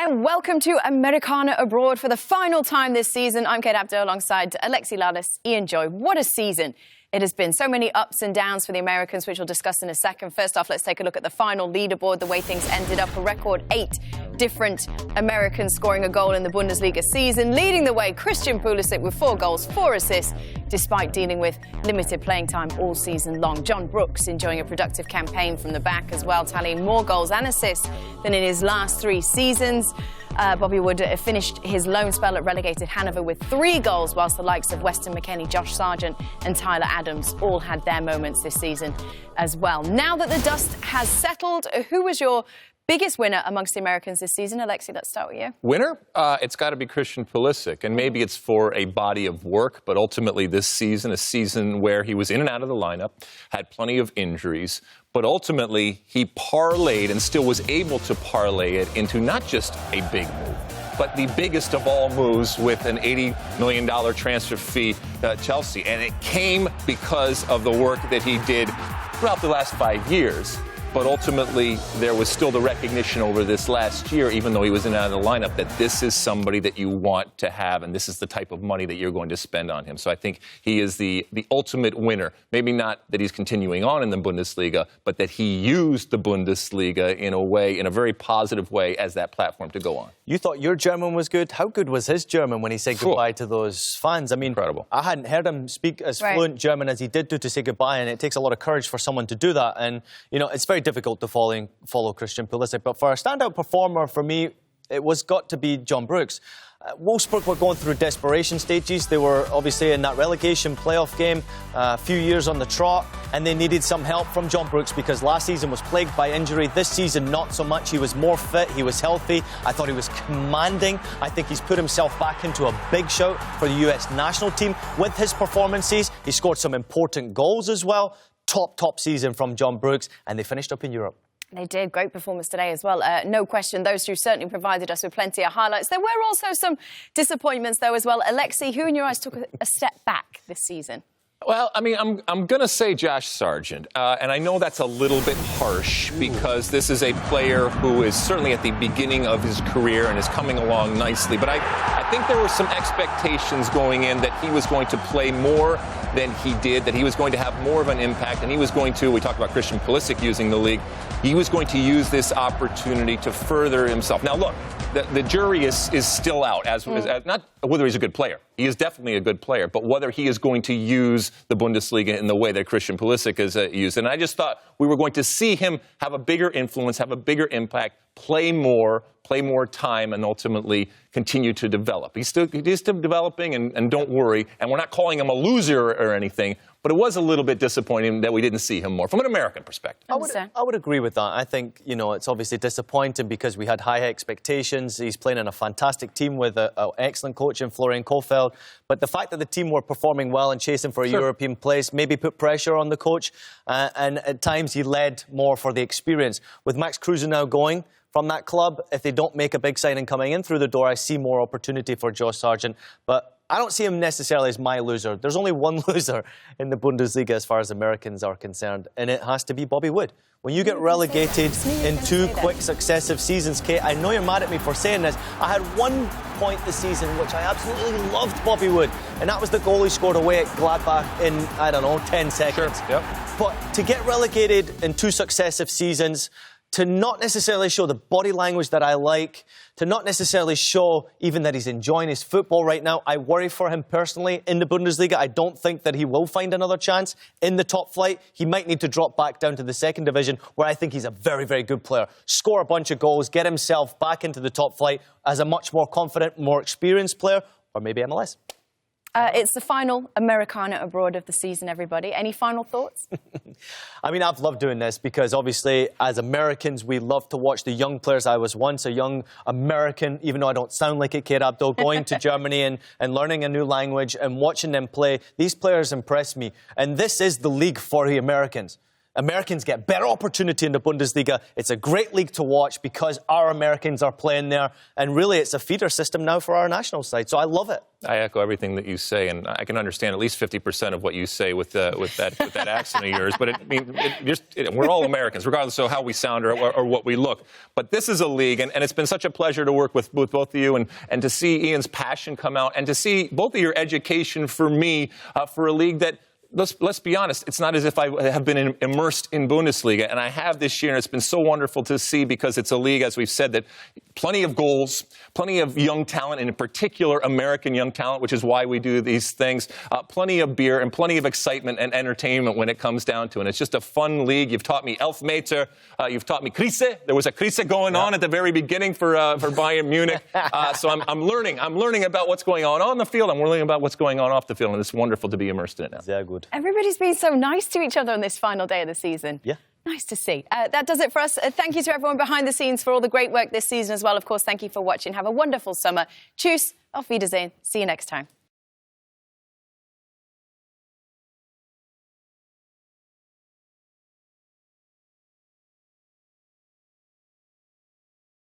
And welcome to Americana Abroad for the final time this season. I'm Kate Abdo alongside Alexi Lalas, Joy. What a season it has been. So many ups and downs for the Americans, which we'll discuss in a second. First off, let's take a look at the final leaderboard, the way things ended up. A record 8 different Americans scoring a goal in the Bundesliga season. Leading the way, Christian Pulisic with 4 goals, 4 assists, despite dealing with limited playing time all season long. John Brooks enjoying a productive campaign from the back as well, tallying more goals and assists than in his last 3 seasons. Bobby Wood finished his loan spell at relegated Hanover with 3 goals, whilst the likes of Weston McKennie, Josh Sargent and Tyler Adams all had their moments this season as well. Now that the dust has settled, who was your biggest winner amongst the Americans this season? Alexi, let's start with you. Winner? It's got to be Christian Pulisic, and maybe it's for a body of work, but ultimately this season, a season where he was in and out of the lineup, had plenty of injuries, but ultimately he parlayed and still was able to parlay it into not just a big move, but the biggest of all moves with an $80 million transfer fee to Chelsea. And it came because of the work that he did throughout the last 5 years. But ultimately, there was still the recognition over this last year, even though he was in and out of the lineup, that this is somebody that you want to have, and this is the type of money that you're going to spend on him. So I think he is the ultimate winner. Maybe not that he's continuing on in the Bundesliga, but that he used the Bundesliga in a way, in a very positive way, as that platform to go on. You thought your German was good. How good was his German when he said goodbye to those fans? I mean, incredible. I hadn't heard him speak as fluent German as he did to say goodbye, and it takes a lot of courage for someone to do that. And, you know, it's very difficult to follow Christian Pulisic. But for a standout performer, for me, it was got to be John Brooks. Wolfsburg were going through desperation stages. They were obviously in that relegation playoff game, a few years on the trot, and they needed some help from John Brooks because last season was plagued by injury. This season, not so much. He was more fit. He was healthy. I thought he was commanding. I think he's put himself back into a big shout for the US national team with his performances. He scored some important goals as well. Top season from John Brooks, and they finished up in Europe. They did. Great performance today as well. No question, those two certainly provided us with plenty of highlights. There were also some disappointments, though, as well. Alexi, who in your eyes took a step back this season? Well, I mean, I'm going to say Josh Sargent, and I know that's a little bit harsh because this is a player who is certainly at the beginning of his career and is coming along nicely. But I think there were some expectations going in that he was going to play more than he did, that he was going to have more of an impact, and he was going to, we talked about Christian Pulisic using the league, he was going to use this opportunity to further himself. Now, look, the jury is still out, as not whether he's a good player. He is definitely a good player, but whether he is going to use the Bundesliga in the way that Christian Pulisic is used. And I just thought we were going to see him have a bigger influence, have a bigger impact, play more time, and ultimately continue to develop. He's still developing, and don't worry. And we're not calling him a loser or anything, but it was a little bit disappointing that we didn't see him more from an American perspective. I would agree with that. I think, you know, it's obviously disappointing because we had high expectations. He's playing in a fantastic team with an excellent coach in Florian Kohfeldt. But the fact that the team were performing well and chasing for a European place maybe put pressure on the coach. And at times he led more for the experience. With Max Kruse now going from that club, if they don't make a big signing coming in through the door, I see more opportunity for Josh Sargent. But I don't see him necessarily as my loser. There's only one loser in the Bundesliga as far as Americans are concerned, and it has to be Bobby Wood. When you get relegated in 2 quick successive seasons, Kate, I know you're mad at me for saying this. I had 1 point this season which I absolutely loved Bobby Wood, and that was the goal he scored away at Gladbach in, I don't know, 10 seconds. Sure. Yep. But to get relegated in 2 successive seasons, to not necessarily show the body language that I like, to not necessarily show even that he's enjoying his football right now. I worry for him personally in the Bundesliga. I don't think that he will find another chance in the top flight. He might need to drop back down to the 2nd division, where I think he's a very, very good player. Score a bunch of goals, get himself back into the top flight as a much more confident, more experienced player, or maybe MLS. It's the final Americana Abroad of the season, everybody. Any final thoughts? I mean, I've loved doing this because obviously as Americans, we love to watch the young players. I was once a young American, even though I don't sound like it, Kate Abdo, going to Germany and learning a new language and watching them play. These players impress me. And this is the league for the Americans. Americans get better opportunity in the Bundesliga. It's a great league to watch because our Americans are playing there. And really, it's a feeder system now for our national side. So I love it. I echo everything that you say, and I can understand at least 50% of what you say with that accent of yours. But we're all Americans, regardless of how we sound or what we look. But this is a league, and it's been such a pleasure to work with both of you and to see Ian's passion come out and to see both of your education for me for a league that, let's be honest, it's not as if I have been immersed in Bundesliga, and I have this year, and it's been so wonderful to see because it's a league, as we've said, that plenty of goals, plenty of young talent, and in particular American young talent, which is why we do these things, plenty of beer and plenty of excitement and entertainment when it comes down to it. And it's just a fun league. You've taught me Elfmeter, you've taught me Krise. There was a Krise going on at the very beginning for Bayern Munich. So I'm learning about what's going on the field. I'm learning about what's going on off the field, and it's wonderful to be immersed in it now. Sehr good. Everybody's been so nice to each other on this final day of the season. Yeah. Nice to see. That does it for us. Thank you to everyone behind the scenes for all the great work this season as well. Of course, thank you for watching. Have a wonderful summer. Tschüss. Auf Wiedersehen. See you next time.